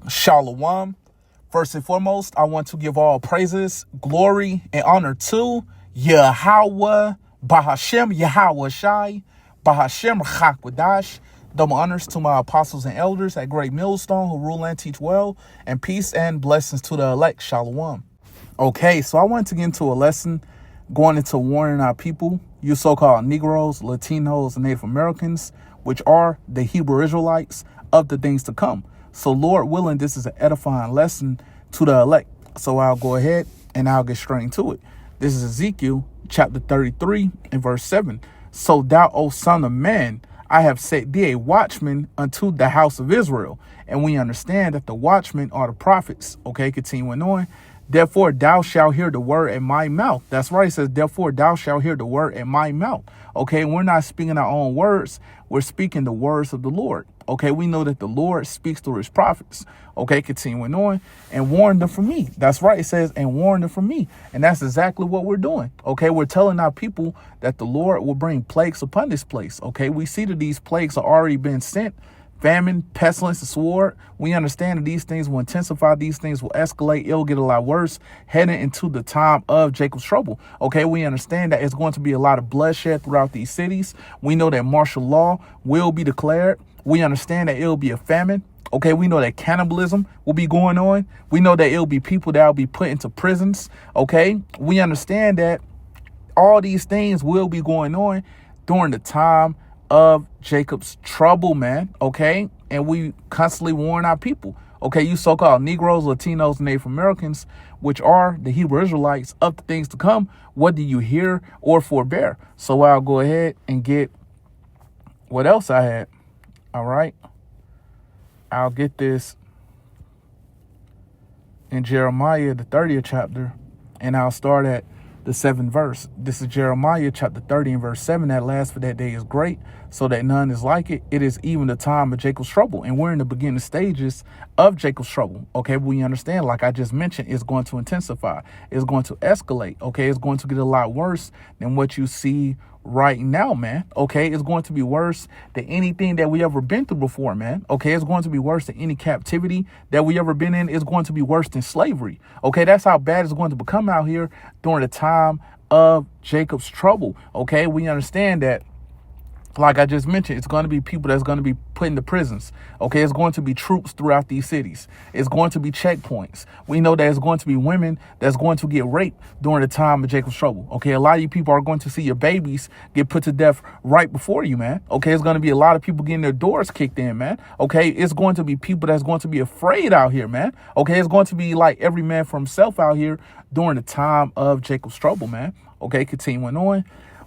Shalom. First and foremost, I want to give all praises, glory, and honor to Yahweh, Bahashem, Yahweh Shai, Bahashem Chakwadash. Double honors to my apostles and elders at Great Millstone who rule and teach well, and peace and blessings to the elect. Shalom. Okay, so I wanted to get into a lesson going into warning our people, you so-called Negroes, Latinos, and Native Americans, which are the Hebrew Israelites, of the things to come. So Lord willing, this is an edifying lesson to the elect. So I'll go ahead and I'll get straight into it. This is Ezekiel chapter 33 and verse 7. So thou, O son of man, I have set thee a watchman unto the house of Israel. And we understand that the watchmen are the prophets. Okay, continuing on. Therefore, thou shalt hear the word in my mouth. That's right. It says, therefore, thou shalt hear the word in my mouth. Okay, we're not speaking our own words. We're speaking the words of the Lord. Okay, we know that the Lord speaks through his prophets. Okay, continuing on, and warn them from me. That's right. It says, and warn them from me. And that's exactly what we're doing. Okay, we're telling our people that the Lord will bring plagues upon this place. Okay, we see that these plagues are already been sent. Famine, pestilence, and sword. We understand that these things will intensify. These things will escalate. It'll get a lot worse heading into the time of Jacob's trouble. Okay, we understand that it's going to be a lot of bloodshed throughout these cities. We know that martial law will be declared. We understand that it'll be a famine. Okay, we know that cannibalism will be going on. We know that it'll be people that will be put into prisons. Okay, we understand that all these things will be going on during the time of Jacob's trouble, man. Okay, and we constantly warn our people. Okay, you so-called Negroes, Latinos, and Native Americans, which are the Hebrew Israelites, of the things to come, what do you hear or forbear? So I'll go ahead and get what else I had. All right, I'll get this in Jeremiah, the 30th chapter, and I'll start at the 7th verse. This is Jeremiah chapter 30 and verse 7. That last for that day is great, so that none is like it. It is even the time of Jacob's trouble. And we're in the beginning stages of Jacob's trouble. Okay, we understand, like I just mentioned, it's going to intensify. It's going to escalate. Okay, it's going to get a lot worse than what you see right now, man. Okay, it's going to be worse than anything that we ever been through before, man. Okay, it's going to be worse than any captivity that we ever been in. It's going to be worse than slavery. Okay, that's how bad it's going to become out here during the time of Jacob's trouble. Okay, we understand that, like I just mentioned, it's going to be people that's going to be put into prisons. Okay, it's going to be troops throughout these cities. It's going to be checkpoints. We know that it's going to be women that's going to get raped during the time of Jacob's trouble. Okay, a lot of you people are going to see your babies get put to death right before you, man. Okay, it's going to be a lot of people getting their doors kicked in, man. Okay, it's going to be people that's going to be afraid out here, man. Okay, it's going to be like every man for himself out here during the time of Jacob's trouble, man. Okay, continuing on.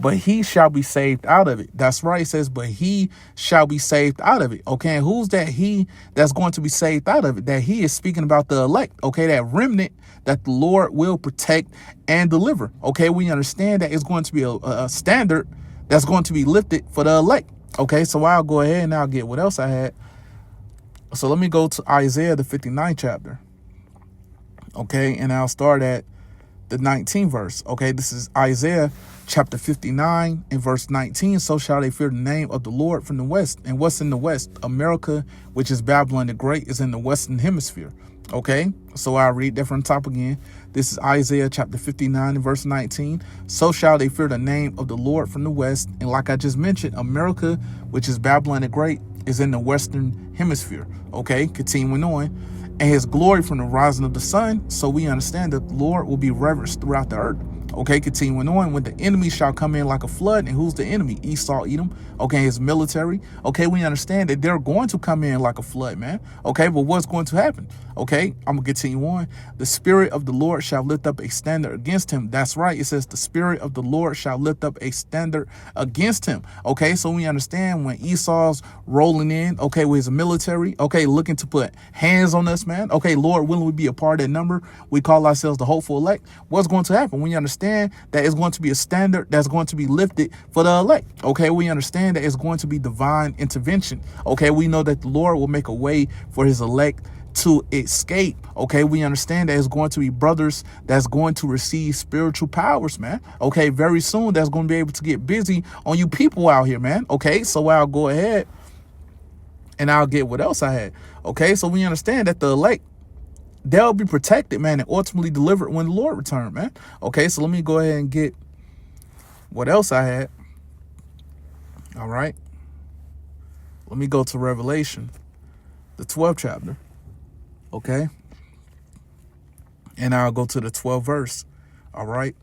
But he shall be saved out of it. That's right. It says, but he shall be saved out of it. Okay. And who's that he that's going to be saved out of it? That he is speaking about the elect. Okay. That remnant that the Lord will protect and deliver. Okay. We understand that it's going to be a standard that's going to be lifted for the elect. Okay. So I'll go ahead and I'll get what else I had. So let me go to Isaiah, the 59th chapter. Okay. And I'll start at the 19th verse. Okay. This is Isaiah chapter 59 and verse 19. So shall they fear the name of the Lord from the west. And what's in the west? America, which is Babylon the Great, is in the western hemisphere. Okay, so I'll read that from the top again. This is Isaiah chapter 59 and verse 19. So shall they fear the name of the Lord from the west. And like I just mentioned, America, which is Babylon the Great, is in the western hemisphere. Okay, continuing on. And his glory from the rising of the sun. So we understand that the Lord will be reverenced throughout the earth. Okay, continuing on, when the enemy shall come in like a flood. And who's the enemy? Esau, Edom. Okay, his military. Okay, we understand that they're going to come in like a flood, man. Okay, but what's going to happen? Okay, I'm going to continue on. The spirit of the Lord shall lift up a standard against him. That's right. It says the spirit of the Lord shall lift up a standard against him. Okay, so we understand when Esau's rolling in, okay, with his military, okay, looking to put hands on us, man. Okay, Lord willing, we be a part of that number. We call ourselves the hopeful elect. What's going to happen? We understand that it's going to be a standard that's going to be lifted for the elect. Okay, we understand that it's going to be divine intervention. Okay, we know that the Lord will make a way for his elect to escape. Okay, we understand that it's going to be brothers that's going to receive spiritual powers, man. Okay, very soon that's going to be able to get busy on you people out here, man. Okay, so I'll go ahead And I'll get what else I had. Okay, so we understand that the elect, they'll be protected, man, and ultimately delivered when the Lord returns, man. Okay, so let me go ahead and get what else I had. All right. Let me go to Revelation, the 12th chapter. Okay. And I'll go to the 12th verse. All right.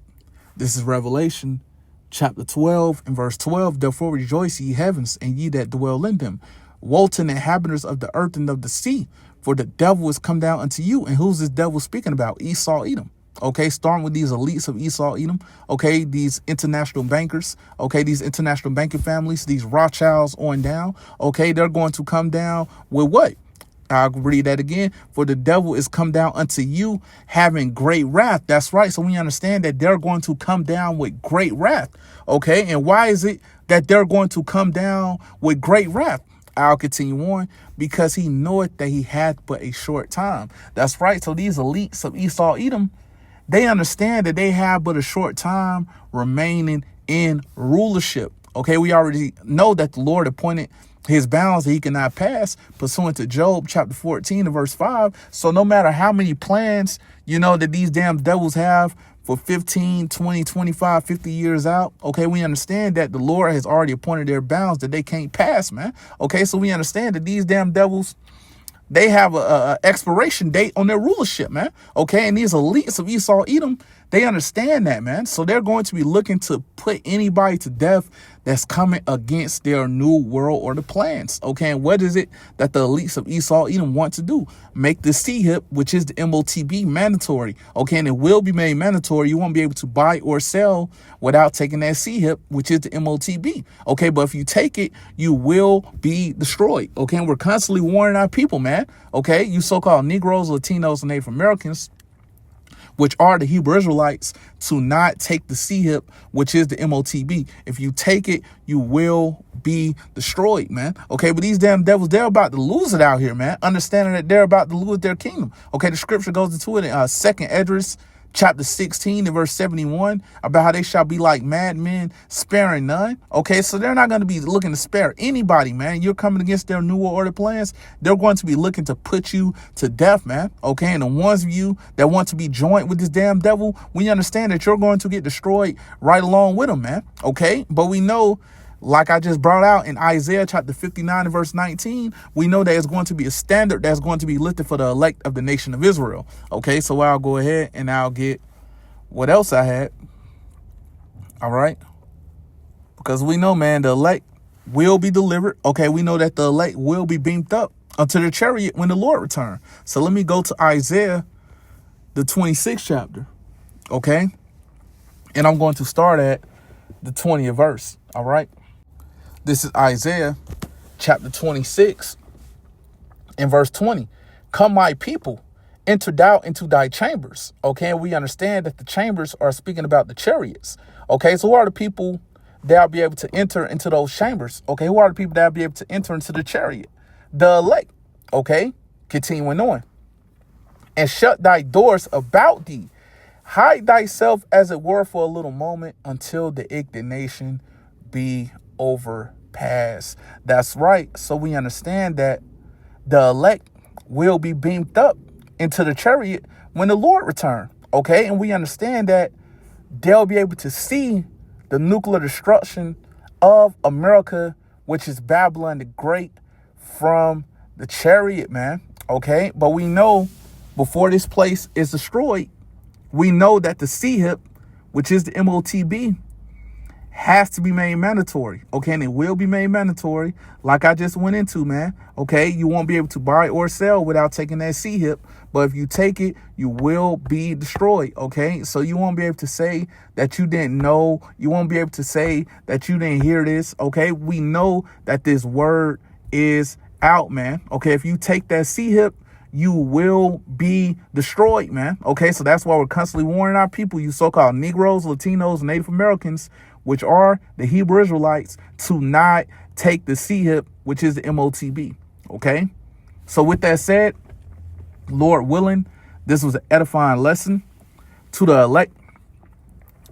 This is Revelation chapter 12 and verse 12. Therefore rejoice, ye heavens, and ye that dwell in them. Woe to the inhabitants of the earth and of the sea, for the devil is come down unto you. And who's this devil speaking about? Esau, Edom. Okay, starting with these elites of Esau, Edom. Okay, these international bankers. Okay, these international banking families, these Rothschilds on down. Okay, they're going to come down with what? I'll read that again. For the devil is come down unto you, having great wrath. That's right. So we understand that they're going to come down with great wrath. Okay, and why is it that they're going to come down with great wrath? I'll continue on. Because he knoweth that he hath but a short time. That's right. So these elites of Esau, Edom, they understand that they have but a short time remaining in rulership. Okay, we already know that the Lord appointed his bounds that he cannot pass, pursuant to Job chapter 14 and verse 5. So no matter how many plans, that these damn devils have for 15, 20, 25, 50 years out, okay, we understand that the Lord has already appointed their bounds that they can't pass, man. Okay, so we understand that these damn devils, they have a expiration date on their rulership, man. Okay, and these elites of Esau, Edom, they understand that, man. So they're going to be looking to put anybody to death that's coming against their new world order plans. Okay, and what is it that the elites of Esau, Edom want to do? Make the CHIP, which is the MOTB, mandatory. Okay, and it will be made mandatory. You won't be able to buy or sell without taking that CHIP, which is the MOTB. Okay, but if you take it, you will be destroyed. Okay, and we're constantly warning our people, man. Okay, you so-called Negroes, Latinos, and Native Americans, which are the Hebrew Israelites, to not take the CHIP, which is the MOTB. If you take it, you will be destroyed, man. Okay, but these damn devils, they're about to lose it out here, man. Understanding that they're about to lose their kingdom. Okay, the scripture goes into it in 2nd Esdras chapter 16 and verse 71 about how they shall be like madmen, sparing none. Okay, so they're not going to be looking to spare anybody, man. You're coming against their new order plans. They're going to be looking to put you to death, man. Okay, and the ones of you that want to be joined with this damn devil, we understand that you're going to get destroyed right along with them, man. Okay, but we know, like I just brought out in Isaiah chapter 59 and verse 19, we know that it's going to be a standard that's going to be lifted for the elect of the nation of Israel. Okay, so I'll go ahead and I'll get what else I had. All right. Because we know, man, the elect will be delivered. Okay, we know that the elect will be beamed up unto the chariot when the Lord returns. So let me go to Isaiah, the 26th chapter. Okay. And I'm going to start at the 20th verse. All right. This is Isaiah chapter 26 and verse 20. Come, my people, enter thou into thy chambers. Okay, and we understand that the chambers are speaking about the chariots. Okay, so who are the people that'll be able to enter into those chambers? Okay, who are the people that'll be able to enter into the chariot? The elect. Okay, continuing on. And shut thy doors about thee. Hide thyself as it were for a little moment until the indignation be overpass. That's right. So we understand that the elect will be beamed up into the chariot when the Lord returns. Okay, and we understand that they'll be able to see the nuclear destruction of America, which is Babylon the Great, from the chariot, man. Okay, but we know before this place is destroyed, we know that the CHIP, which is the MOTB, has to be made mandatory. Okay, and it will be made mandatory, like I just went into, man. Okay, you won't be able to buy or sell without taking that CHIP, but if you take it, you will be destroyed. Okay, so you won't be able to say that you didn't know. You won't be able to say that you didn't hear this. Okay, we know that this word is out, man. Okay, if you take that CHIP, you will be destroyed, man. Okay, so that's why we're constantly warning our people, you so-called Negroes, Latinos, Native Americans, which are the Hebrew Israelites, to not take the CHIP, which is the MOTB. Okay, so with that said, Lord willing, this was an edifying lesson to the elect,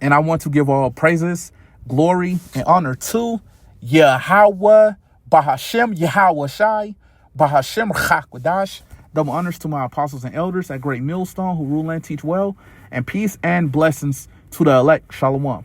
and I want to give all praises, glory, and honor to Yahweh, Bahashem, Yahweh Shai, Bahashem Chakwadash. Double honors to my apostles and elders at Great Millstone who rule and teach well. And peace and blessings to the elect. Shalom.